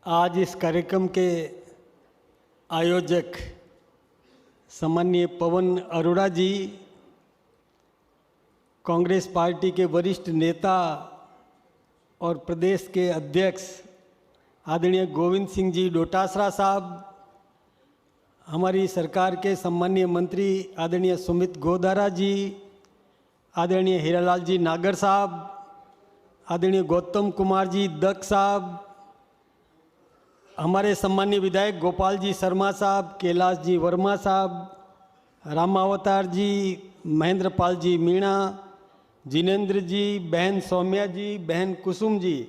आज इस कार्यक्रम के आयोजक सम्माननीय पवन अरोड़ा जी, कांग्रेस पार्टी के वरिष्ठ नेता और प्रदेश के अध्यक्ष आदरणीय गोविंद सिंह जी डोटासरा साहब, हमारी सरकार के सम्माननीय मंत्री आदरणीय सुमित गोधारा जी, आदरणीय हीरालाल जी नागर साहब, आदरणीय गौतम कुमार जी दक्ष साहब, हमारे सम्माननीय विधायक गोपाल जी शर्मा साहब, कैलाश जी वर्मा साहब, रामावतार जी, महेंद्र पाल जी मीणा, जिनेंद्र जी, बहन सौम्या जी, बहन कुसुम जी,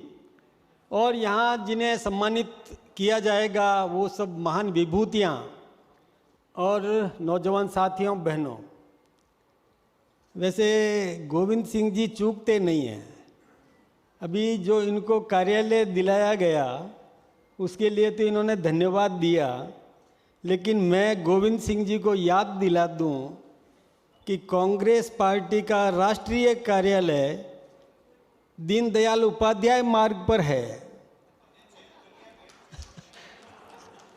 और यहाँ जिन्हें सम्मानित किया जाएगा वो सब महान विभूतियाँ और नौजवान साथियों बहनों। वैसे गोविंद सिंह जी चूकते नहीं हैं। अभी जो इनको कार्यालय दिलाया गया उसके लिए तो इन्होंने धन्यवाद दिया, लेकिन मैं गोविंद सिंह जी को याद दिला दूं कि कांग्रेस पार्टी का राष्ट्रीय कार्यालय दीनदयाल उपाध्याय मार्ग पर है।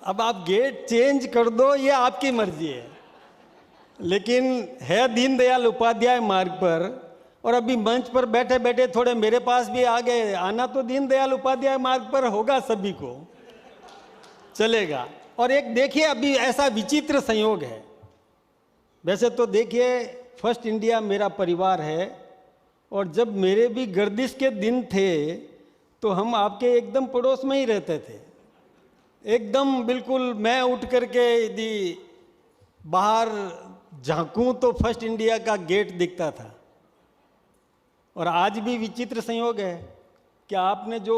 अब आप गेट चेंज कर दो, ये आपकी मर्जी है, लेकिन है दीनदयाल उपाध्याय मार्ग पर। और अभी मंच पर बैठे बैठे थोड़े मेरे पास भी आ गए, आना तो दीनदयाल उपाध्याय मार्ग पर होगा, सभी को चलेगा। और एक देखिए, अभी ऐसा विचित्र संयोग है। वैसे तो देखिए, फर्स्ट इंडिया मेरा परिवार है, और जब मेरे भी गर्दिश के दिन थे तो हम आपके एकदम पड़ोस में ही रहते थे। एकदम बिल्कुल मैं उठ करके यदि बाहर झांकूं तो फर्स्ट इंडिया का गेट दिखता था। और आज भी विचित्र संयोग है कि आपने जो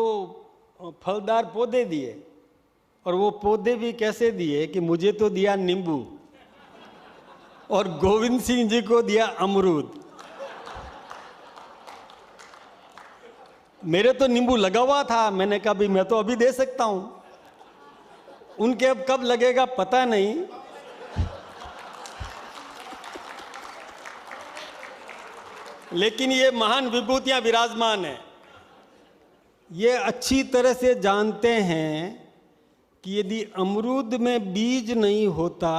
फलदार पौधे दिए, और वो पौधे भी कैसे दिए कि मुझे तो दिया नींबू और गोविंद सिंह जी को दिया अमरूद। मेरे तो नींबू लगा हुआ था, मैंने कहा भी मैं तो अभी दे सकता हूं, उनके अब कब लगेगा पता नहीं। लेकिन ये महान विभूतियां विराजमान हैं। ये अच्छी तरह से जानते हैं कि यदि अमरूद में बीज नहीं होता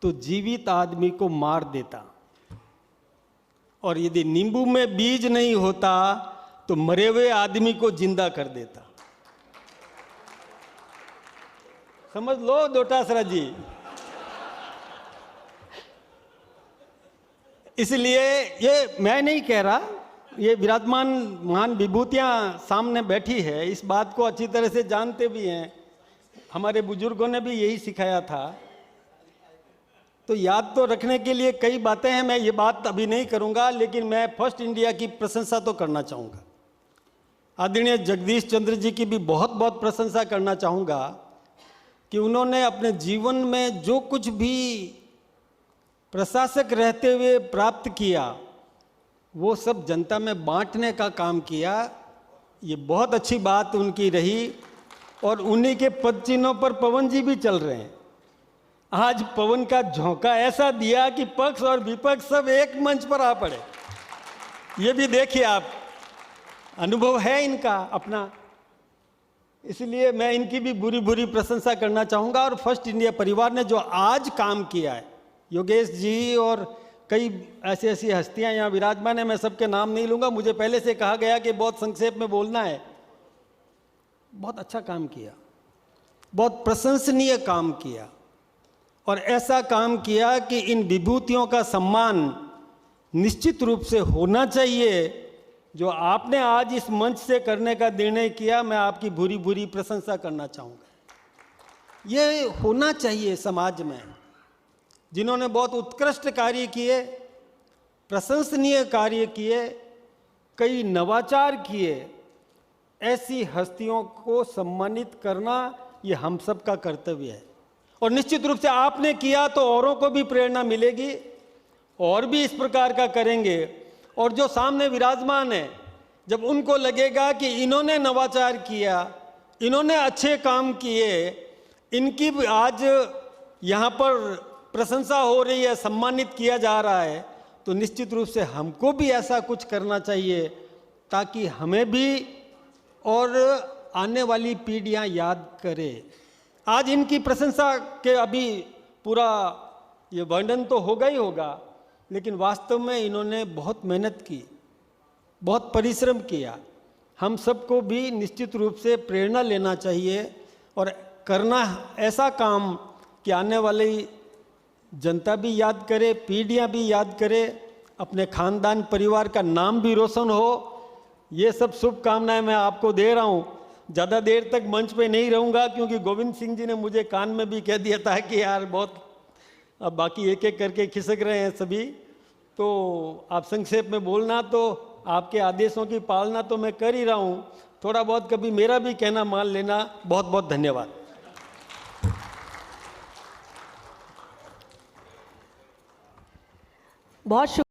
तो जीवित आदमी को मार देता, और यदि नींबू में बीज नहीं होता तो मरे हुए आदमी को जिंदा कर देता। समझ लो डोटासरा जी। इसलिए ये मैं नहीं कह रहा, ये विराजमान महान विभूतियां सामने बैठी है, इस बात को अच्छी तरह से जानते भी हैं। हमारे बुजुर्गों ने भी यही सिखाया था। तो याद तो रखने के लिए कई बातें हैं, मैं ये बात अभी नहीं करूंगा, लेकिन मैं फर्स्ट इंडिया की प्रशंसा तो करना चाहूँगा। आदरणीय जगदीश चंद्र जी की भी बहुत बहुत प्रशंसा करना चाहूँगा कि उन्होंने अपने जीवन में जो कुछ भी प्रशासक रहते हुए प्राप्त किया वो सब जनता में बांटने का काम किया। ये बहुत अच्छी बात उनकी रही, और उन्हीं के पद चिन्हों पर पवन जी भी चल रहे हैं। आज पवन का झोंका ऐसा दिया कि पक्ष और विपक्ष सब एक मंच पर आ पड़े। ये भी देखिए आप, अनुभव है इनका अपना। इसलिए मैं इनकी भी बुरी बुरी प्रशंसा करना चाहूँगा। और फर्स्ट इंडिया परिवार ने जो आज काम किया है, योगेश जी और कई ऐसी ऐसी हस्तियां यहाँ विराजमान है, मैं सबके नाम नहीं लूँगा, मुझे पहले से कहा गया कि बहुत संक्षेप में बोलना है। बहुत अच्छा काम किया, बहुत प्रशंसनीय काम किया, और ऐसा काम किया कि इन विभूतियों का सम्मान निश्चित रूप से होना चाहिए। जो आपने आज इस मंच से करने का निर्णय किया, मैं आपकी बुरी बुरी प्रशंसा करना चाहूँगा। ये होना चाहिए समाज में। जिन्होंने बहुत उत्कृष्ट कार्य किए, प्रशंसनीय कार्य किए, कई नवाचार किए, ऐसी हस्तियों को सम्मानित करना ये हम सब का कर्तव्य है। और निश्चित रूप से आपने किया तो औरों को भी प्रेरणा मिलेगी, और भी इस प्रकार का करेंगे। और जो सामने विराजमान है, जब उनको लगेगा कि इन्होंने नवाचार किया, इन्होंने अच्छे काम किए, इनकी आज यहाँ पर प्रशंसा हो रही है, सम्मानित किया जा रहा है, तो निश्चित रूप से हमको भी ऐसा कुछ करना चाहिए ताकि हमें भी और आने वाली पीढ़ियां याद करे। आज इनकी प्रशंसा के अभी पूरा ये वर्णन तो होगा ही होगा, लेकिन वास्तव में इन्होंने बहुत मेहनत की, बहुत परिश्रम किया। हम सबको भी निश्चित रूप से प्रेरणा लेना चाहिए और करना ऐसा काम कि आने वाली जनता भी याद करे, पीढ़ियां भी याद करे, अपने खानदान परिवार का नाम भी रोशन हो। ये सब शुभकामनाएं मैं आपको दे रहा हूँ। ज़्यादा देर तक मंच पे नहीं रहूँगा क्योंकि गोविंद सिंह जी ने मुझे कान में भी कह दिया था कि यार बहुत, अब बाकी एक एक करके खिसक रहे हैं सभी, तो आप संक्षेप में बोलना, तो आपके आदेशों की पालना तो मैं कर ही रहा हूँ, थोड़ा बहुत कभी मेरा भी कहना मान लेना। बहुत बहुत धन्यवाद। बहुत